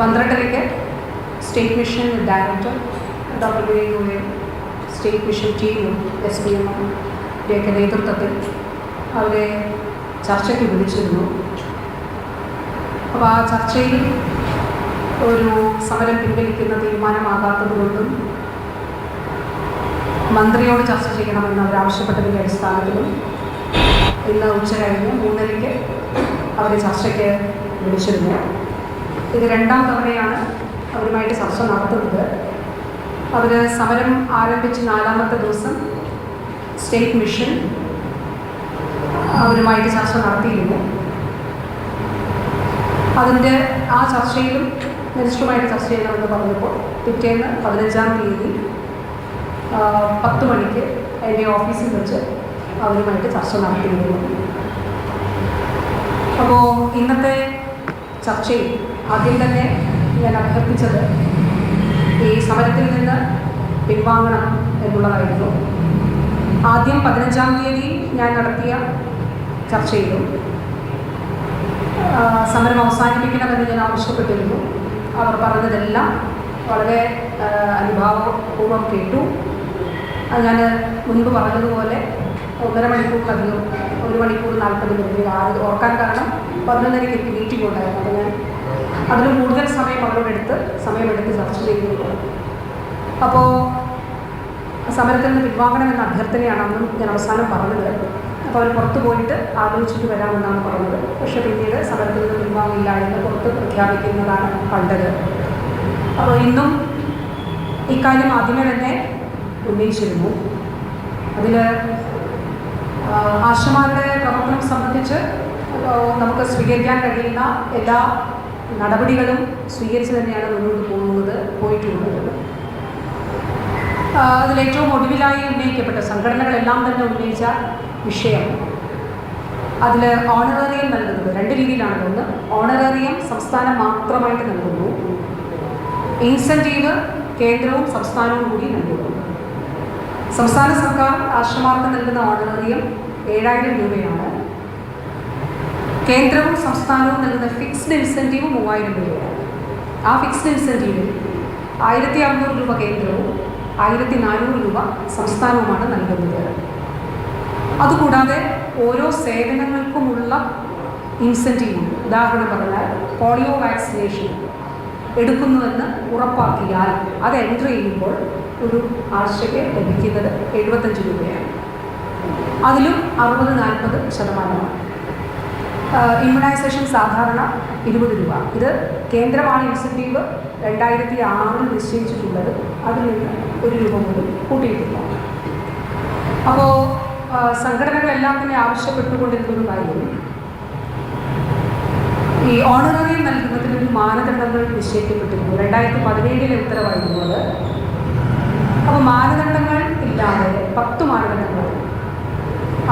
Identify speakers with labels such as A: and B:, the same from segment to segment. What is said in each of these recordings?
A: 12-ലേക്ക് state mission director doctor Vinay, state mission ടീമും SPM-ൻ്റെയൊക്കെ നേതൃത്വത്തിൽ അവരെ ചർച്ചയ്ക്ക് വിളിച്ചിരുന്നു. അപ്പോൾ ആ ചർച്ചയിൽ ഒരു സമരം പിൻവലിക്കുന്ന തീരുമാനമാകാത്തതുകൊണ്ടും മന്ത്രിയോട് ചർച്ച ചെയ്യണമെന്ന് അവരാവശ്യപ്പെട്ടതിൻ്റെ അടിസ്ഥാനത്തിലും ഇന്ന് ഉച്ച കഴിഞ്ഞ് 3-ലേക്ക് അവരെ ചർച്ചയ്ക്ക് വിളിച്ചിരുന്നു. ഇത് 2ാം തവണയാണ് അവരുമായിട്ട് ചർച്ച നടത്തുന്നത്. അവർ സമരം ആരംഭിച്ച് 4ാമത്തെ ദിവസം സ്റ്റേറ്റ് മിഷൻ അവരുമായിട്ട് ചർച്ച നടത്തിയിരുന്നു. അതിൻ്റെ ആ ചർച്ചയിലും മിനിസ്റ്ററുമായിട്ട് ചർച്ച ചെയ്യണമെന്ന് പറഞ്ഞപ്പോൾ പിറ്റേന്ന് 15-ാം തീയതി 10 മണിക്ക് എൻ്റെ ഓഫീസിൽ വെച്ച് അവരുമായിട്ട് ചർച്ച നടത്തിയിരുന്നു. അപ്പോൾ ഇന്നത്തെ ചർച്ചയിൽ ആദ്യം തന്നെ ഞാൻ അഭ്യർത്ഥിച്ചത് ഈ സമരത്തിൽ നിന്ന് പിൻവാങ്ങണം എന്നുള്ളതായിരുന്നു. ആദ്യം 15-ാം തീയതി ഞാൻ നടത്തിയ ചർച്ചയിലും സമരം അവസാനിപ്പിക്കണമെന്ന് ഞാൻ ആവശ്യപ്പെട്ടിരുന്നു. അവർ പറഞ്ഞതെല്ലാം വളരെ അനുഭാവപൂർവ്വം കേട്ടു. ഞാൻ മുൻപ് പറഞ്ഞതുപോലെ 1.5 മണിക്കൂറിലധികം 1 മണിക്കൂർ 40 മിനിറ്റ് ഓർക്കാൻ കാരണം 11-ക്ക് എനിക്ക് മീറ്റിംഗ് ഉണ്ടായിരുന്നു. അപ്പോൾ ഞാൻ അതിന് കൂടുതൽ സമയമെടുത്ത് ചർച്ച ചെയ്തിരുന്നു. അപ്പോൾ സമരത്തിൽ നിന്ന് പിൻവാങ്ങണമെന്ന അഭ്യർത്ഥനയാണ് അന്നും ഞാൻ അവസാനം പറഞ്ഞത്. അപ്പോൾ അവർ പുറത്തു പോയിട്ട് ആലോചിച്ചിട്ട് വരാമെന്നാണ് പറഞ്ഞത്. പക്ഷേ പിന്നീട് സമരത്തിൽ നിന്ന് പിൻവാങ്ങില്ല എന്ന് പുറത്ത് പ്രഖ്യാപിക്കുന്നതാണ് കണ്ടത്. അപ്പോൾ ഇന്നും ഇക്കാര്യം ആദ്യമേ തന്നെ ഉന്നയിച്ചിരുന്നു. അതിൽ ആശമാരുടെ പ്രവർത്തനം സംബന്ധിച്ച് നമുക്ക് സ്വീകരിക്കാൻ കഴിയുന്ന എല്ലാ നടപടികളും സ്വീകരിച്ച് തന്നെയാണ് മുന്നോട്ട് പോയിട്ടുള്ളത്. അതിലേറ്റവും ഒടുവിലായി ഉന്നയിക്കപ്പെട്ട സംഘടനകളെല്ലാം തന്നെ ഉന്നയിച്ച വിഷയം, അതിൽ ഓണറേറിയം നൽകുന്നത് 2 രീതിയിലാണ്. ഒന്ന്, ഓണറേറിയം സംസ്ഥാനം മാത്രമായിട്ട് നൽകുന്നു. ഇൻസെൻറ്റീവ് കേന്ദ്രവും സംസ്ഥാനവും കൂടി നൽകുന്നു. സംസ്ഥാന സർക്കാർ ആശമാർക്ക് നൽകുന്ന ഓണറേറിയം 7,000 രൂപയാണ്. കേന്ദ്രവും സംസ്ഥാനവും നൽകുന്ന ഫിക്സ്ഡ് ഇൻസെൻറ്റീവ് 3,000 രൂപയാണ്. ആ ഫിക്സ്ഡ് ഇൻസെൻറ്റീവിൽ 1,600 രൂപ കേന്ദ്രവും 1,400 രൂപ സംസ്ഥാനവുമാണ് നൽകുന്നത്. അതുകൂടാതെ ഓരോ സേവനങ്ങൾക്കുമുള്ള ഇൻസെൻറ്റീവും, ഉദാഹരണം പറഞ്ഞാൽ പോളിയോ വാക്സിനേഷൻ എടുക്കുന്നുവെന്ന് ഉറപ്പാക്കിയാൽ അത് എൻട്രി ചെയ്യുമ്പോൾ ഒരു ആഴ്ചയ്ക്ക് ലഭിക്കുന്നത് 75 രൂപയാണ്. അതിലും 60-40%. ഇമ്മ്യൂണൈസേഷൻ സാധാരണ 20 രൂപ. ഇത് കേന്ദ്രമാണ് ഇൻസെൻറ്റീവ് 2006 നിശ്ചയിച്ചിട്ടുള്ളത്. അതിൽ നിന്ന് 1 രൂപ പോലും കൂട്ടിയിട്ടില്ല. അപ്പോൾ സംഘടനകളെല്ലാം തന്നെ ആവശ്യപ്പെട്ടുകൊണ്ടിരുന്നൊരു കാര്യം, ഈ ഓണറേറിയം നൽകുന്നതിനൊരു മാനദണ്ഡങ്ങൾ നിശ്ചയിക്കപ്പെട്ടിരുന്നു. 2017 ഉത്തരവായിരുന്നു അത്. അപ്പോൾ മാനദണ്ഡങ്ങൾ ഇല്ലാതെ 10 മാനദണ്ഡങ്ങൾ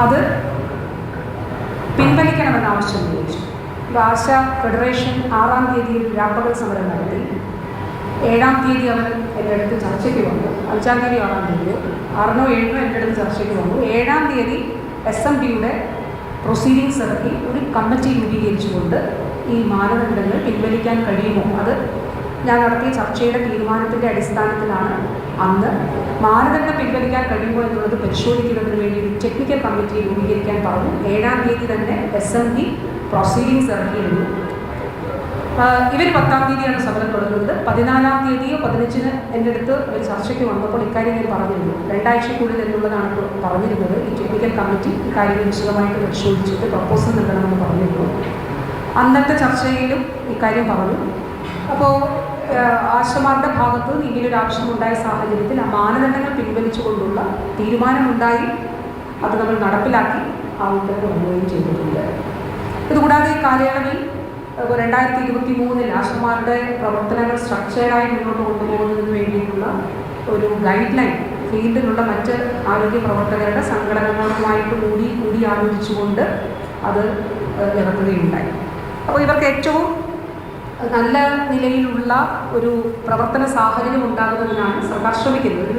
A: അത് പിൻവലിക്കണമെന്ന് ആവശ്യം ഉന്നയിച്ചു. ആശ ഫെഡറേഷൻ 6-ാം തീയതി വ്യാപക സമരം നടത്തി. 7-ാം തീയതി അവർ എൻ്റെ അടുത്ത് ചർച്ചയ്ക്ക് വന്നു. 5-ാം തീയതി 6-ാം തീയതി 6-നോ 7-നോ എൻ്റെ അടുത്ത് ചർച്ചയ്ക്ക് വന്നു. 7-ാം തീയതി SMDയുടെ പ്രൊസീഡിങ്സ് ഇറക്കി ഒരു കമ്മിറ്റി രൂപീകരിച്ചുകൊണ്ട് ഈ മാനദണ്ഡങ്ങൾ പിൻവലിക്കാൻ കഴിയുമോ, അത് ഞാൻ നടത്തിയ ചർച്ചയുടെ തീരുമാനത്തിൻ്റെ അടിസ്ഥാനത്തിലാണ് അന്ന് മാനദണ്ഡം പിൻവലിക്കാൻ കഴിയുമോ എന്നുള്ളത് പരിശോധിക്കുന്നതിന് വേണ്ടി ഒരു ടെക്നിക്കൽ കമ്മിറ്റി രൂപീകരിക്കാൻ പറഞ്ഞു. 7-ാം തീയതി തന്നെ SMD പ്രൊസീഡിങ്സ് ഇറക്കിയിരുന്നു. ഇവർ 10-ാം തീയതിയാണ് സമരം തുടങ്ങുന്നത്. 14-ാം തീയതിയോ 15-ന് എൻ്റെ അടുത്ത് ഒരു ചർച്ചയ്ക്ക് വന്നപ്പോൾ ഇക്കാര്യം ഞാൻ പറഞ്ഞിരുന്നു. 2 ആഴ്ചക്കുള്ളിൽ എന്നുള്ളതാണ് പറഞ്ഞിരുന്നത്. ഈ ടെക്നിക്കൽ കമ്മിറ്റി ഇക്കാര്യം വിശദമായിട്ട് പരിശോധിച്ചിട്ട് പ്രപ്പോസൽ നൽകണമെന്ന് പറഞ്ഞിരുന്നു. അന്നത്തെ ചർച്ചയിലും ഇക്കാര്യം പറഞ്ഞു. അപ്പോൾ ആശമാരുടെ ഭാഗത്ത് ഇങ്ങനൊരു ആവശ്യമുണ്ടായ സാഹചര്യത്തിൽ ആ മാനദണ്ഡങ്ങൾ പിൻവലിച്ചുകൊണ്ടുള്ള തീരുമാനമുണ്ടായി. അത് നമ്മൾ നടപ്പിലാക്കി ആ ഉത്തരവ് വരികയും ചെയ്തിട്ടുണ്ട്. ഇതുകൂടാതെ ഈ കാലയളവിൽ 2023 ആശമാരുടെ പ്രവർത്തനങ്ങൾ സ്ട്രക്ചേർഡായി മുന്നോട്ട് കൊണ്ടുപോകുന്നതിന് വേണ്ടിയിട്ടുള്ള ഒരു ഗൈഡ് ലൈൻ ഫീൽഡിലുള്ള മറ്റ് ആരോഗ്യ പ്രവർത്തകരുടെ സംഘടനകളുമായിട്ട് കൂടി ആലോചിച്ചുകൊണ്ട് അത് ഇറക്കുകയുണ്ടായി. അപ്പോൾ ഇവർക്ക് ഏറ്റവും നല്ല നിലയിലുള്ള ഒരു പ്രവർത്തന സാഹചര്യം ഉണ്ടാകുന്നതിനാണ് സർക്കാർ ശ്രമിക്കുന്നത്.